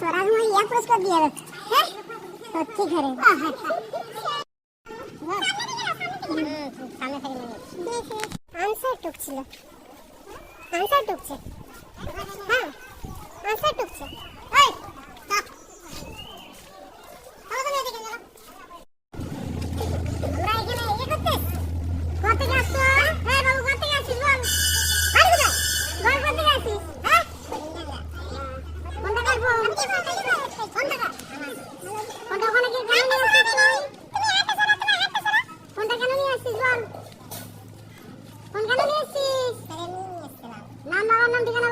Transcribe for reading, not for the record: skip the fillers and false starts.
তোরা মই ইয়া পুরস্কার দিয়ে রাখ হ্যাঁ সত্যি করে সামনে থেকে আনসার টুকছিল আনসার টুকছে হ্যাঁ আনসার টুকছে এই স্টপ আমরা এদিকে যাবো আমরা এখানে ইয়ে করতে করতে যাচ্ছ হ্যাঁ বাবু করতে যাচ্ছিস বল আরে কোথায় গল্প করতে যাচ্ছিস হ্যাঁ কোনটা কাটবো কোনটা কাট কোনটা ওখানে কি গান নিয়ে আসছিস তুমি হাতে সরা কোনটা কেন নিয়ে আসছিস বল কোন কেন নিয়ে আসছিস নাম বাবার নাম ঠিকানা